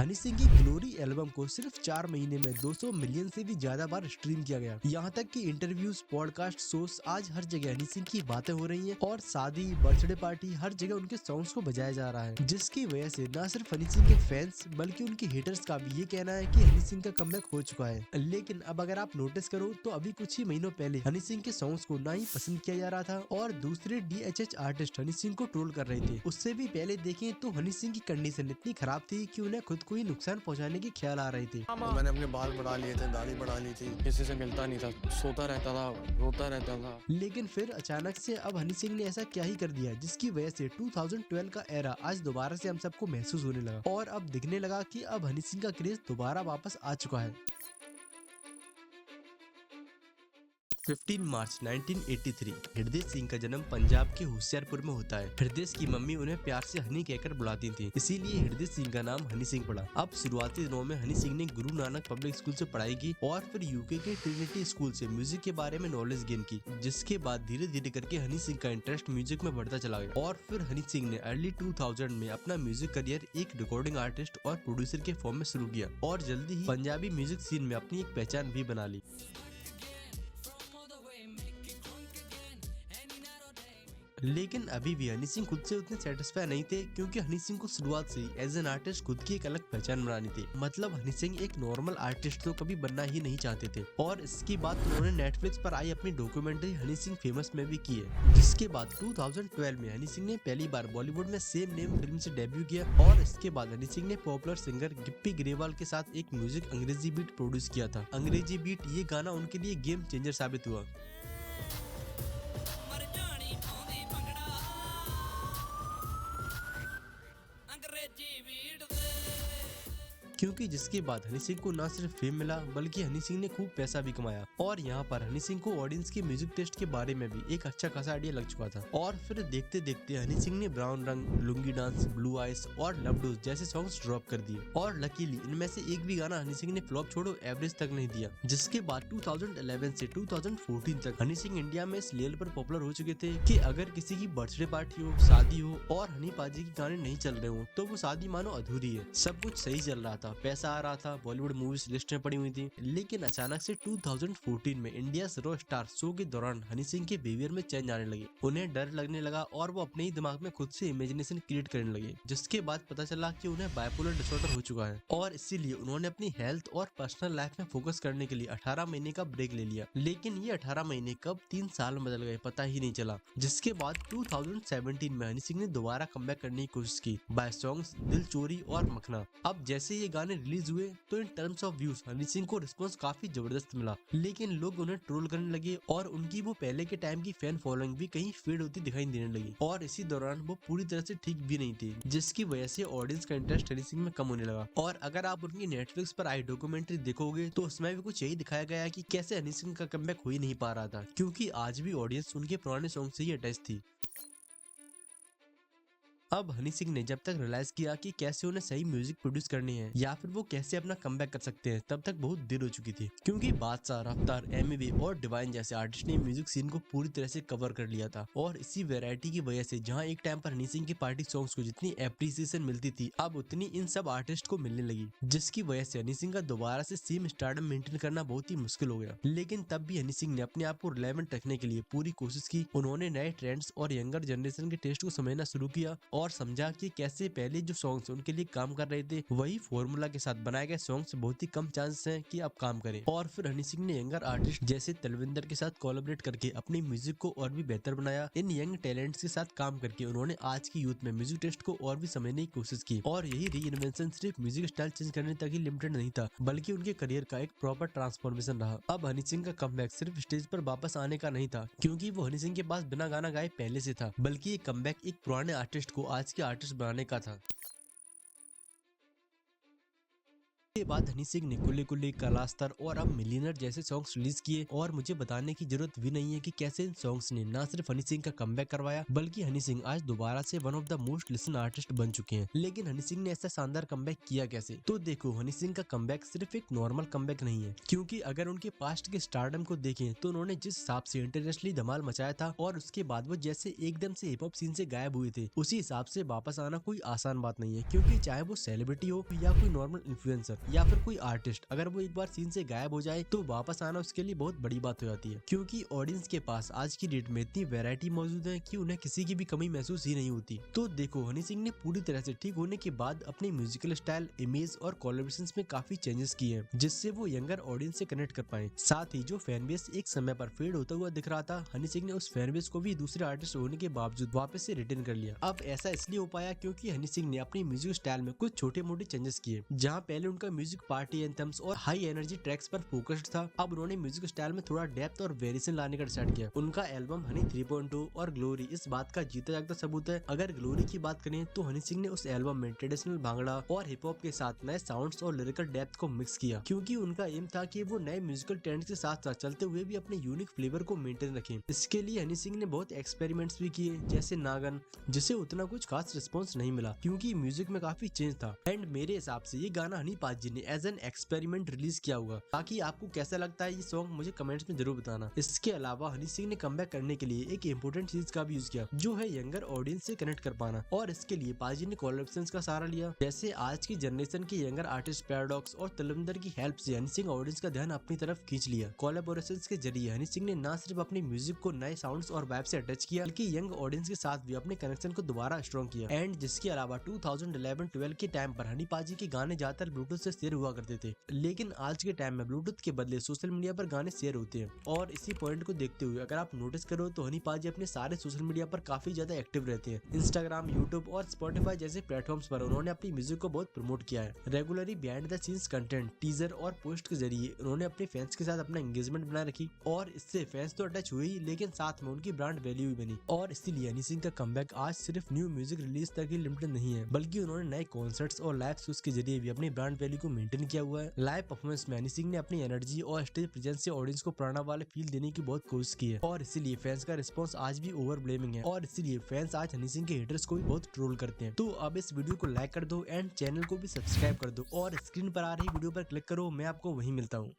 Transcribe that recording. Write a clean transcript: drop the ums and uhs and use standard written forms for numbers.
हनी सिंह की glory album को सिर्फ 4 महीने में 200 मिलियन से भी ज्यादा बार स्ट्रीम किया गया। यहाँ तक कि इंटरव्यूज, पॉडकास्ट, शोज, आज हर जगह हनी सिंह की बातें हो रही हैं और शादी, बर्थडे पार्टी, हर जगह उनके सॉन्ग्स को बजाया जा रहा है, जिसकी वजह से न सिर्फ हनी सिंह के फैंस बल्कि उनके हेटर्स का भी ये कहना है कि हनी सिंह का कमबैक हो चुका है। लेकिन अब अगर आप नोटिस करो तो अभी कुछ ही महीनों पहले हनी सिंह के सॉन्ग्स को ना ही पसंद किया जा रहा था और दूसरे DHH आर्टिस्ट हनी सिंह को ट्रोल कर रहे थे। उससे भी पहले देखें तो हनी सिंह की कंडीशन इतनी खराब थी कि उन्हें खुद को ही नुकसान पहुंचाने के ख्याल आ रहे थे। तो मैंने अपने बाल बढ़ा लिए थे, दाढ़ी बढ़ा ली थी, किसी से मिलता नहीं था, सोता रहता था, रोता रहता था। लेकिन फिर अचानक से अब हनी सिंह ने ऐसा क्या ही कर दिया जिसकी वजह से 2012 का एरा आज दोबारा से हम सबको महसूस होने लगा और अब दिखने लगा कि अब हनी सिंह का क्रेज दोबारा वापस आ चुका है। 15 मार्च 1983 हृदय सिंह का जन्म पंजाब के होशियारपुर में होता है। हृदय की मम्मी उन्हें प्यार से हनी कहकर बुलाती थी, इसीलिए हृदय सिंह का नाम हनी सिंह पड़ा। अब शुरुआती दिनों में हनी सिंह ने गुरु नानक पब्लिक स्कूल से पढ़ाई की और फिर यूके के ट्रिनिटी स्कूल से म्यूजिक के बारे में नॉलेज गेन की, जिसके बाद धीरे धीरे करके हनी सिंह का इंटरेस्ट म्यूजिक में बढ़ता चला गया और फिर हनी सिंह ने अर्ली 2000 में अपना म्यूजिक करियर एक रिकॉर्डिंग आर्टिस्ट और प्रोड्यूसर के फॉर्म में शुरू किया और जल्दी ही पंजाबी म्यूजिक सीन में अपनी एक पहचान भी बना ली। लेकिन अभी भी हनी सिंह खुद से उतने सेटिस्फाई नहीं थे क्योंकि हनी सिंह को शुरुआत से ही एज एन आर्टिस्ट खुद की एक अलग पहचान बनानी थी। मतलब हनी सिंह एक नॉर्मल आर्टिस्ट तो कभी बनना ही नहीं चाहते थे और इसकी बात उन्होंने नेटफ्लिक्स पर आई अपनी डॉक्यूमेंट्री हनी सिंह फेमस में भी की है, जिसके बाद 2012 में हनी सिंह ने पहली बार बॉलीवुड में सेम नेम फिल्म से डेब्यू किया और इसके बाद हनी सिंह ने पॉपुलर सिंगर गिप्पी ग्रेवाल के साथ एक म्यूजिक अंग्रेजी बीट प्रोड्यूस किया था। अंग्रेजी बीट ये गाना उनके लिए गेम चेंजर साबित हुआ, क्योंकि जिसके बाद हनी सिंह को न सिर्फ फेम मिला बल्कि हनी सिंह ने खूब पैसा भी कमाया और यहाँ पर हनी सिंह को ऑडियंस के म्यूजिक टेस्ट के बारे में भी एक अच्छा खासा आइडिया लग चुका था और फिर देखते देखते हनी सिंह ने ब्राउन रंग, लुंगी डांस, ब्लू आइस और लवडोज जैसे सॉन्ग्स ड्रॉप कर दिए और लकीली इनमें से एक भी गाना हनी सिंह ने फ्लॉप छोड़ो एवरेज तक नहीं दिया। जिसके बाद 2011 से 2014 तक हनी सिंह इंडिया में इस लेवल पर पॉपुलर हो चुके थे कि अगर किसी की बर्थडे पार्टी हो, शादी हो और हनी पाजी के गाने नहीं चल रहे हो तो वो शादी मानो अधूरी है। सब कुछ सही चल रहा था, पैसा आ रहा था, बॉलीवुड मूवीज लिस्ट में पड़ी हुई थी, लेकिन अचानक से 2014 में इंडिया रॉ स्टार शो के दौरान हनी सिंह के बिहेवियर में चेंज आने लगे। उन्हें डर लगने लगा और वो अपने ही दिमाग में खुद से इमेजिनेशन क्रिएट करने लगे, जिसके बाद पता चला कि उन्हें बाइपोलर डिसऑर्डर हो चुका है और इसीलिए उन्होंने अपनी हेल्थ और पर्सनल लाइफ में फोकस करने के लिए 18 महीने का ब्रेक ले लिया। लेकिन ये 18 महीने कब 3 साल में बदल गए पता ही नहीं चला। जिसके बाद 2017 में हनी सिंह ने दोबारा कमबैक करने की कोशिश की बाय सॉन्ग्स दिल चोरी और मखना। अब जैसे ये गाने रिलीज हुए तो in terms of views Honey Singh को रिस्पांस काफी जबरदस्त मिला, लेकिन लोग उन्हें ट्रोल करने लगे और उनकी वो पहले के टाइम की फैन फॉलोइंग भी कहीं फेड होती दिखाई देने लगी और इसी दौरान वो पूरी तरह से ठीक भी नहीं थी, जिसकी वजह से ऑडियंस का इंटरेस्ट हनी सिंह में कम होने लगा। और अगर आप उनकी नेटफ्लिक्स पर आई डॉक्यूमेंट्री देखोगे तो उसमें भी कुछ यही दिखाया गया है कि कैसे हनी सिंह का कमबैक हो ही नहीं पा रहा था, क्योंकि आज भी ऑडियंस उनके पुराने सॉन्ग से ही अटैच थी। अब हनी सिंह ने जब तक रियलाइज किया कि कैसे उन्हें सही म्यूजिक प्रोड्यूस करनी है या फिर वो कैसे अपना कमबैक कर सकते हैं, तब तक बहुत देर हो चुकी थी, क्योंकि बादशाह, रफ्तार, एमिवे और डिवाइन जैसे आर्टिस्ट ने म्यूजिक सीन को पूरी तरह से कवर कर लिया था और इसी वैरायटी की वजह से जहां एक टाइम पर हनी सिंह के पार्टी सॉन्ग्स को जितनी एप्रिसिएशन मिलती थी अब उतनी इन सब आर्टिस्ट को मिलने लगी, जिसकी वजह से हनी सिंह का दोबारा से सेम स्टारडम मेंटेन करना बहुत ही मुश्किल हो गया। लेकिन तब भी हनी सिंह ने अपने आप को रिलेवेंट रखने के लिए पूरी कोशिश की। उन्होंने नए ट्रेंड्स और यंगर जनरेशन के टेस्ट को समझना शुरू किया और समझा कि कैसे पहले जो सॉन्ग्स उनके लिए काम कर रहे थे वही फॉर्मूला के साथ बनाए गए सॉन्ग्स बहुत ही कम चांसेस हैं कि आप काम करें। और फिर हनी सिंह ने यंगर आर्टिस्ट जैसे तलविंदर के साथ कोलैबोरेट करके अपनी म्यूजिक को और भी बेहतर बनाया। इन यंग टैलेंट्स के साथ काम करके उन्होंने आज की यूथ में म्यूजिक टेस्ट को और भी समझने की कोशिश की और यही रीइन्वेंशन सिर्फ म्यूजिक स्टाइल चेंज करने तक ही लिमिटेड नहीं था, बल्कि उनके करियर का एक प्रॉपर ट्रांसफॉर्मेशन रहा। अब हनी सिंह का कमबैक सिर्फ स्टेज पर वापस आने का नहीं था, क्योंकि वो हनी सिंह के पास बिना गाना गाए पहले से था, बल्कि ये कमबैक एक पुराने आर्टिस्ट को आज के आर्टिस्ट बनाने का था। इसके बाद हनी सिंह ने कुल्ले कुल्ले, कलास्तर और अब मिलियनर जैसे सॉन्ग्स रिलीज किए और मुझे बताने की जरूरत भी नहीं है कि कैसे इन सॉन्ग्स ने न सिर्फ हनी सिंह का कमबैक करवाया बल्कि हनी सिंह आज दोबारा से one of the most listen artist बन चुके हैं। लेकिन हनी सिंह ने ऐसा शानदार कमबैक किया कैसे? तो देखो, हनी सिंह का कमबैक सिर्फ एक नॉर्मल कमबैक नहीं है, क्योंकि अगर उनके पास्ट के स्टारडम को देखें तो उन्होंने जिस हिसाब से इंटरनेशनली धमाल मचाया था और उसके बाद वो जैसे एकदम से हिप हॉप सीन से गायब हुए थे, उसी हिसाब से वापस आना कोई आसान बात नहीं है। क्योंकि चाहे वो सेलिब्रिटी हो या कोई नॉर्मल इन्फ्लुएंसर या फिर कोई आर्टिस्ट, अगर वो एक बार सीन से गायब हो जाए तो वापस आना उसके लिए बहुत बड़ी बात हो जाती है। क्योंकि ऑडियंस के पास आज की डेट में इतनी वैरायटी मौजूद है कि उन्हें किसी की भी कमी महसूस ही नहीं होती। तो देखो, हनी सिंह ने पूरी तरह से ठीक होने के बाद अपने म्यूजिकल स्टाइल, इमेज और कोलैबोरेशंस में काफी चेंजेस किए हैं, जिससे वो यंगर ऑडियंस से कनेक्ट कर पाए। साथ ही जो फैन बेस एक समय पर फेड होता हुआ दिख रहा था, हनी सिंह ने उस फैन बेस को भी दूसरे आर्टिस्ट होने के बावजूद वापस से रिटर्न कर लिया। अब ऐसा इसलिए हो पाया क्योंकि हनी सिंह ने अपनी म्यूजिक स्टाइल में कुछ छोटे मोटे चेंजेस किए। जहाँ पहले उनका म्यूजिक पार्टी एंथम्स और हाई एनर्जी ट्रैक्स पर फोकस्ड था, अब उन्होंने म्यूजिक स्टाइल में थोड़ा डेप्थ और वेरिएशन लाने का डिसाइड किया। उनका एल्बम हनी 3.2 और ग्लोरी इस बात का जीता जागता सबूत है। अगर ग्लोरी की बात करें तो हनी सिंह ने उस एल्बम में ट्रेडिशनल भांगड़ा और हिप हॉप के साथ नए साउंड्स और लिरिकल डेप्थ को मिक्स किया, क्योंकि उनका एम था कि वो नए म्यूजिकल ट्रेंड्स के साथ साथ चलते हुए भी अपने यूनिक फ्लेवर को मेंटेन रखें। इसके लिए हनी सिंह ने बहुत एक्सपेरिमेंट्स भी किए, जैसे नागन, जिसे उतना कुछ खास रिस्पॉन्स नहीं मिला क्योंकि म्यूजिक में काफी चेंज था। एंड मेरे हिसाब से ये गाना हनी पाजी जी ने एज एन एक्सपेरिमेंट रिलीज किया होगा। बाकी आपको कैसा लगता है ये सॉन्ग मुझे कमेंट्स में जरूर बताना। इसके अलावा हनी सिंह ने कमबैक करने के लिए एक इम्पोर्टेंट चीज का भी यूज किया, जो है यंगर ऑडियंस से कनेक्ट कर पाना, और इसके लिए पाजी ने कोलैबोरेशंस का सहारा लिया। जैसे आज की जनरेशन के यंगर आर्टिस्ट पैराडॉक्स और तलविंदर की हेल्प से हनी सिंह ऑडियंस का ध्यान अपनी तरफ खींच लिया। कोलैबोरेशंस के जरिए हनी सिंह ने न सिर्फ अपने म्यूजिक को नए साउंड्स और वाइब से अटैच किया, बल्कि यंग ऑडियंस के साथ भी अपने कनेक्शन को दोबारा स्ट्रॉन्ग किया। एंड जिसके अलावा 2011-12 के टाइम पर हनी पाजी के गाने ज्यादातर ब्लूटूथ से शेयर हुआ करते थे, लेकिन आज के टाइम में ब्लूटूथ के बदले सोशल मीडिया पर गाने शेयर होते हैं। और इसी पॉइंट को देखते हुए अगर आप नोटिस करो तो हनी पाजी अपने सारे सोशल मीडिया पर काफी ज्यादा एक्टिव रहते हैं। इंस्टाग्राम, यूट्यूब और स्पॉटिफाई जैसे प्लेटफॉर्म्स पर उन्होंने अपनी म्यूजिक को बहुत प्रमोट किया है। Regularly behind the scenes content, teaser और पोस्ट के जरिए उन्होंने अपने फैंस के साथ अपना एंगेजमेंट बनाए रखी, और इससे फैंस तो अटैच हुए ही, लेकिन साथ में उनकी ब्रांड वैल्यू भी बनी। और इसीलिए हनी सिंह का कमबैक आज सिर्फ न्यू म्यूजिक रिलीज तक ही लिमिटेड नहीं है, बल्कि उन्होंने नए कॉन्सर्ट्स और लाइव शोज के जरिए भी अपनी ब्रांड वैल्यू को मेंटेन किया हुआ है। लाइव परफॉर्मेंस में हनी सिंह ने अपनी एनर्जी और स्टेज प्रेजेंस से ऑडियंस को पुराना वाले फील देने की बहुत कोशिश की है, और इसीलिए फैंस का रिस्पांस आज भी ओवरब्लेमिंग है, और इसीलिए फैंस आज हनी सिंह के हेटर्स को भी बहुत ट्रोल करते हैं। तो अब इस वीडियो को लाइक कर दो एंड चैनल को भी सब्सक्राइब कर दो, और स्क्रीन पर आ रही वीडियो पर क्लिक करो। मैं आपको वहीं मिलता हूँ।